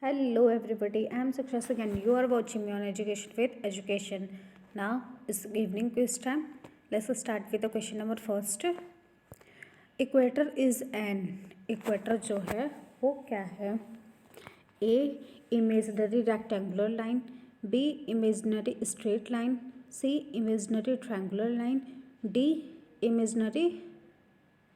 Hello everybody, I am Suksha Singh and you are watching me on Education with Education. Now it's evening quiz time. Let's start with the question number first. Equator is an equator जो है वो क्या है? A imaginary rectangular line, B imaginary straight line, C imaginary triangular line, D imaginary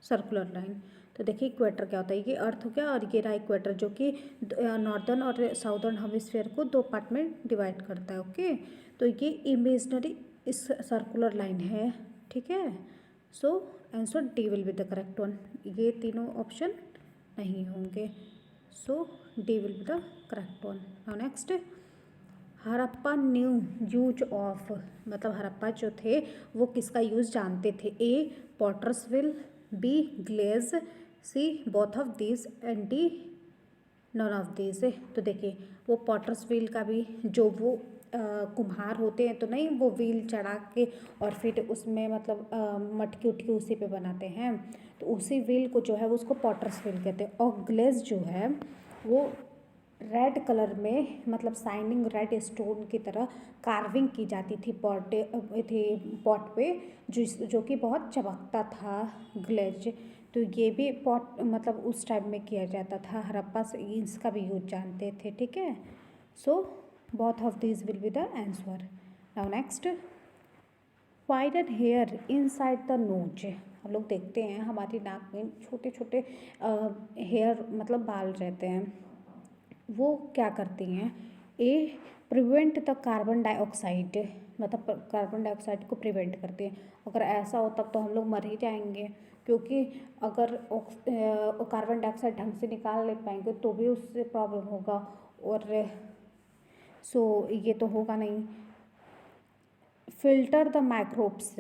circular line. तो देखिए equator क्या होता है, ये अर्थ हो गया और ये रहा इक्वेटर जो कि नॉर्दर्न और साउदर्न हेमिस्फीयर को दो पार्ट में डिवाइड करता है। ओके, तो ये इमेजनरी इस सर्कुलर लाइन है, ठीक है। So answer D will be the correct one. ये तीनों ऑप्शन नहीं होंगे, so D will be the correct one. Now next, Harappa knew use of, मतलब हड़प्पा जो थे वो किसका यूज़ जानते थे? A potter's wheel, B glaze, C both of these and D none of these. तो देखिए वो पॉटर्स व्हील का भी जो वो कुम्हार होते हैं तो नहीं, वो व्हील चढ़ा के और फिर उसमें मतलब मटकी उटकी उसी पे बनाते हैं, तो उसी व्हील को जो है उसको पॉटर्स व्हील कहते हैं। और ग्लेज जो है वो रेड कलर में, मतलब शाइनिंग रेड स्टोन की तरह कार्विंग की जाती थी पॉट पे, जो कि बहुत चमकता था ग्लेज। तो ये भी पॉट मतलब उस टाइम में किया जाता था, हड़प्पा से इसका भी यूज जानते थे, ठीक है। So both of these will be the answer. Now next, wider hair inside the nose. हम लोग देखते हैं हमारी नाक में छोटे छोटे हेयर मतलब बाल रहते हैं, वो क्या करती हैं? ए प्रिवेंट द कार्बन डाइऑक्साइड, मतलब कार्बन डाइऑक्साइड को प्रिवेंट करती हैं। अगर ऐसा हो तब तो हम लोग मर ही जाएंगे, क्योंकि अगर कार्बन डाइऑक्साइड ढंग से निकाल नहीं पाएंगे तो भी उससे प्रॉब्लम होगा, और सो ये तो होगा नहीं। फिल्टर द माइक्रोब्स,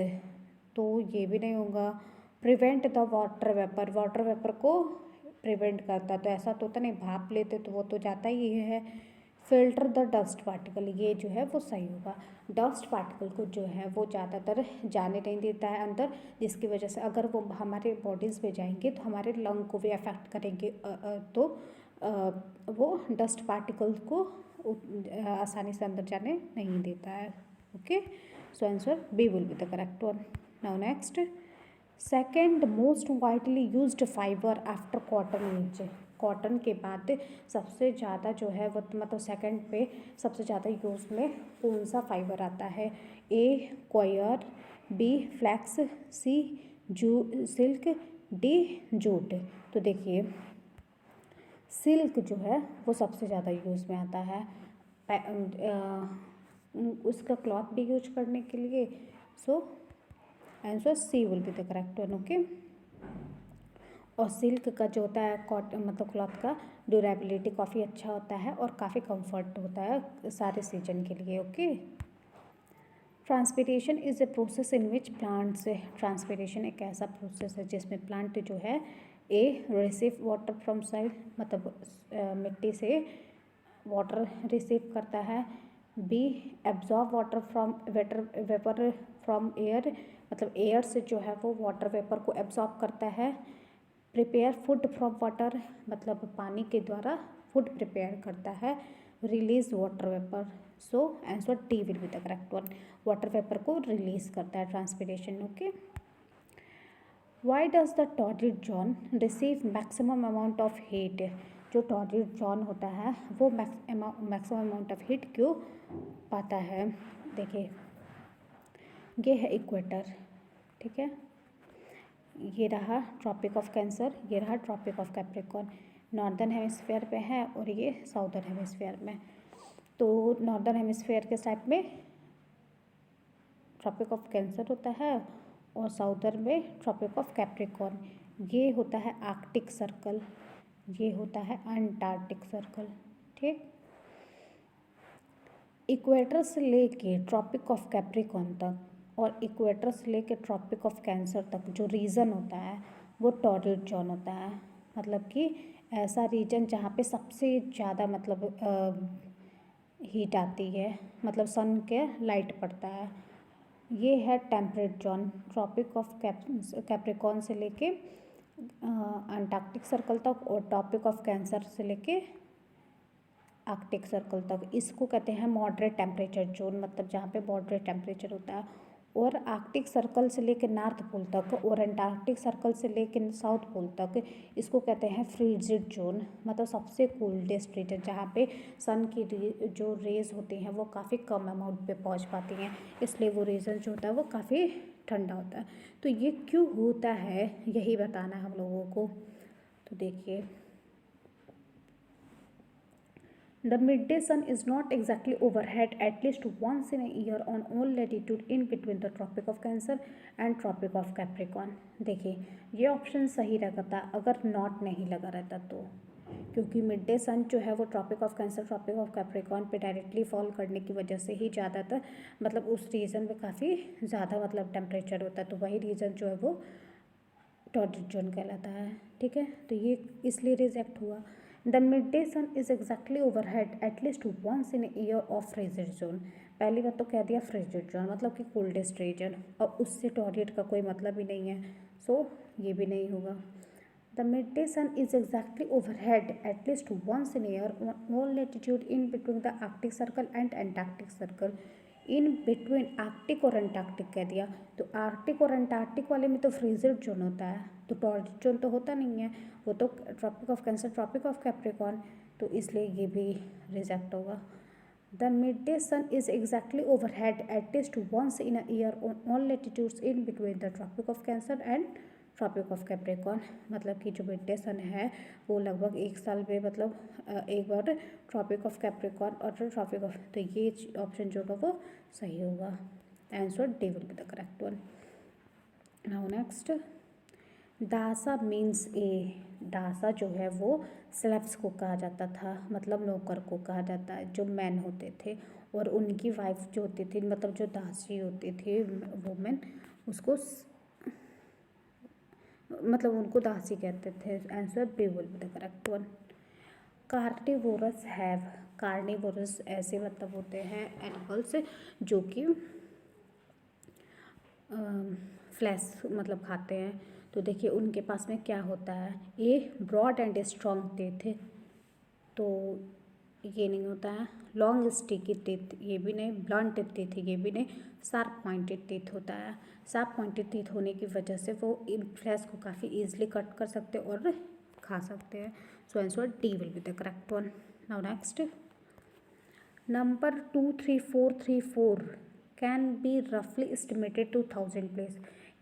तो ये भी नहीं होगा। Prevent the water vapour, water vapour को प्रिवेंट करता, तो ऐसा तो होता नहीं, भाप लेते तो वो तो जाता ही है। फिल्टर द डस्ट पार्टिकल, ये जो है वो सही होगा। डस्ट पार्टिकल को जो है वो ज़्यादातर जाने नहीं देता है अंदर, जिसकी वजह से अगर वो हमारे बॉडीज़ में जाएंगे तो हमारे लंग को भी अफेक्ट करेंगे, तो वो डस्ट पार्टिकल्स को आसानी से अंदर जाने नहीं देता है। Okay, so answer B will be the correct one. Now next, second most widely used fibre after cotton is. Cotton के बाद सबसे ज़्यादा जो है वो मतलब सेकंड पे सबसे ज़्यादा यूज़ में कौन सा फाइबर आता है? ए कॉयर, बी फ्लैक्स, सी सिल्क, डी जूट। तो देखिए सिल्क जो है वो सबसे ज़्यादा यूज़ में आता है उसका क्लॉथ भी यूज करने के लिए। So answer C will be the correct one. Okay, और सिल्क का जो होता है कॉटन मतलब क्लॉथ का ड्यूरेबिलिटी काफ़ी अच्छा होता है और काफ़ी कंफर्ट होता है सारे सीजन के लिए। Okay, transpiration is a process in which plants, transpiration एक ऐसा प्रोसेस है जिसमें प्लांट जो है ए रिसीव वाटर फ्रॉम सॉइल, मतलब मिट्टी से वाटर रिसीव करता है। Be absorb water from vapour from air, मतलब एयर से जो है वो वाटर वेपर को एब्जॉर्ब करता है। प्रिपेयर फूड फ्रॉम वाटर, मतलब पानी के द्वारा फूड प्रिपेयर करता है। Release water vapour, so answer D will be the correct one. Water vapour को रिलीज करता है transpiration. Okay, why does the torrid zone receive maximum amount of heat. जो टॉर्रिड जॉन होता है वो मैक्सिमम अमाउंट ऑफ हीट क्यों पाता है? देखिए ये है इक्वेटर, ठीक है, ये रहा ट्रॉपिक ऑफ कैंसर, ये रहा Tropic of Capricorn. Northern hemisphere पे है और ये साउदर्न हेमिस्फीयर में। तो नॉर्दर्न हेमिस्फीयर के साइड में ट्रॉपिक ऑफ कैंसर होता है और साउदर्न में ट्रॉपिक ऑफ कैप्रिकॉर्न। ये होता है आर्कटिक सर्कल, ये होता है अंटार्कटिक सर्कल, ठीक। इक्वेटर से लेके ट्रॉपिक ऑफ कैप्रिकॉर्न तक और इक्वेटर से लेके ट्रॉपिक ऑफ कैंसर तक जो रीजन होता है वो टॉर्रिड जोन होता है, मतलब कि ऐसा रीजन जहाँ पे सबसे ज़्यादा मतलब हीट आती है, मतलब सन के लाइट पड़ता है। ये है temperate zone, Tropic of Capricorn से लेके अंटार्कटिक सर्कल तक, और ट्रॉपिक ऑफ कैंसर से लेके आर्कटिक सर्कल तक, इसको कहते हैं मॉडरेट टेम्परेचर जोन, मतलब जहाँ पे मॉडरेट टेम्परेचर होता है। और आर्कटिक सर्कल से लेकर नॉर्थ पोल तक और अंटार्कटिक सर्कल से लेकर साउथ पोल तक इसको कहते हैं फ्रीजिड जोन, मतलब सबसे कोल्डेस्ट रीजन जहाँ पे सन की जो रेज होती हैं वो काफ़ी कम अमाउंट पे पहुँच पाती हैं, इसलिए वो रीजन जो होता है वो काफ़ी ठंडा होता है। तो ये क्यों होता है यही बताना है हम लोगों को। तो देखिए, The midday sun is not exactly overhead at least once in a year on all latitude in between the Tropic of Cancer and Tropic of Capricorn। देखिए, ये ऑप्शन सही रहता अगर नॉट नहीं लगा रहता तो, क्योंकि मिड डे सन जो है वो Tropic of Cancer Tropic of Capricorn पे डायरेक्टली फॉल करने की वजह से ही ज़्यादातर मतलब उस रीजन में काफ़ी ज़्यादा मतलब टेम्परेचर होता है, तो वही रीजन जो है वो टॉर्रिड जोन कहलाता है। ठीक है, तो ये इसलिए रिजेक्ट हुआ। The mid day sun is exactly overhead at least once in year of frigid zone. पहली बात तो कह दिया फ्रीजिड जोन मतलब कि कोल्डेस्ट रीजन, और उससे टॉर्रिड का कोई मतलब ही नहीं है, सो ये भी नहीं होगा। The mid day sun is exactly overhead at least once in year on all latitude in between the Arctic circle and Antarctic circle. In between Arctic और अंटार्कटिक कह दिया, तो आर्कटिक और अंटार्कटिक वाले में तो फ्रीजिड जोन होता है, तो टॉर्रिड जोन तो होता नहीं है, वो तो Tropic of Cancer Tropic of Capricorn, तो इसलिए ये भी रिजेक्ट होगा। The mid day sun is exactly overhead at least once in a year on all latitudes in between the Tropic of Cancer and Tropic of Capricorn, मतलब कि जो mid day सन है वो लगभग एक साल में मतलब एक बार ट्रॉपिक ऑफ कैप्रिकॉर्न और ट्रॉपिक ऑफ, तो ये ऑप्शन जो होगा वो सही होगा। Answer D will be the correct one. Now next, दासा मीन्स ए। दासा जो है वो स्लेव्स को कहा जाता था, मतलब नौकर को कहा जाता है, जो मैन होते थे और उनकी वाइफ जो होती थी मतलब जो दासी होती थी वुमेन, उसको मतलब उनको दासी कहते थे। Answer B will be the correct one. Carnivorous have, carnivorous ऐसे मतलब होते हैं एनिमल्स जो कि फ्लैश मतलब खाते हैं, तो देखिए उनके पास में क्या होता है, A broad and strong teeth, तो ये नहीं होता है, लॉन्ग स्टिकी टीथ ये भी नहीं, ब्लंट टीथ ये भी नहीं, शार्प पॉइंटेड टीथ होता है। शार्प पॉइंटेड टीथ होने की वजह से वो इन फ्लैश को काफ़ी ईजिली कट कर सकते हैं और खा सकते हैं। सो answer D will be the correct one. Now next, number 23434 can be रफली एस्टिमेटेड टू 1000 प्लेस।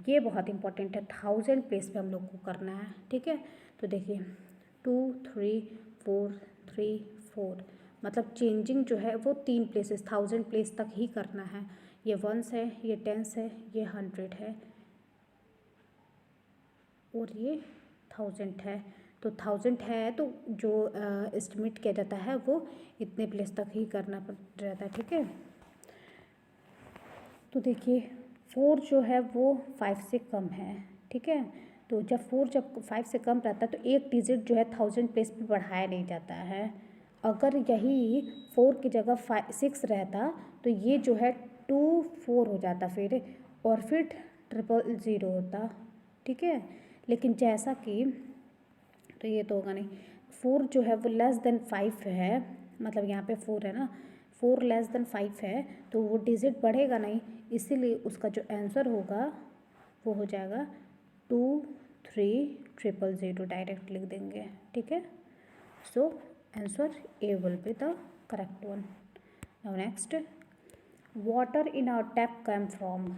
ये बहुत इंपॉर्टेंट है, 1000 प्लेस पे हम लोग को करना है। ठीक है, तो देखिए 23434 मतलब चेंजिंग जो है वो 3 प्लेसेस 1000 प्लेस तक ही करना है। ये 1s है, ये 10s है, ये 100 है और ये 1000 है। तो 1000 है तो जो एस्टिमेट किया जाता है वो इतने प्लेस तक ही करना पड़ रहता है। ठीक है, तो देखिए 4 जो है वो 5 से कम है। ठीक है, तो जब 4 जब 5 से कम रहता है तो एक डिजिट जो है 1000 प्लेस पे बढ़ाया नहीं जाता है। अगर यही 4 की जगह 6 रहता तो ये जो है 24 हो जाता फिर, और फिर 000 होता। ठीक है, लेकिन जैसा कि तो ये तो होगा नहीं, 4 जो है वो लेस देन 5 है, मतलब यहाँ पे 4 है ना, 4 लेस देन 5 है तो वो डिजिट बढ़ेगा नहीं, इसीलिए उसका जो आंसर होगा वो हो जाएगा 23000 डायरेक्ट लिख देंगे। ठीक है, so answer A will be the correct one. Now next, water in our tap come from.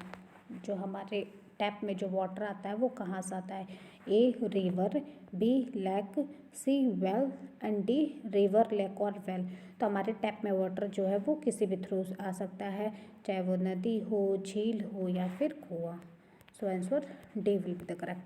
जो हमारे टैप में जो वाटर आता है वो कहाँ से आता है, A river, B lake, C well and D river lake और वेल। तो हमारे टैप में वाटर जो है वो किसी भी थ्रू आ सकता है, चाहे वो नदी हो, झील हो या फिर कुआं। सो answer D will be the correct.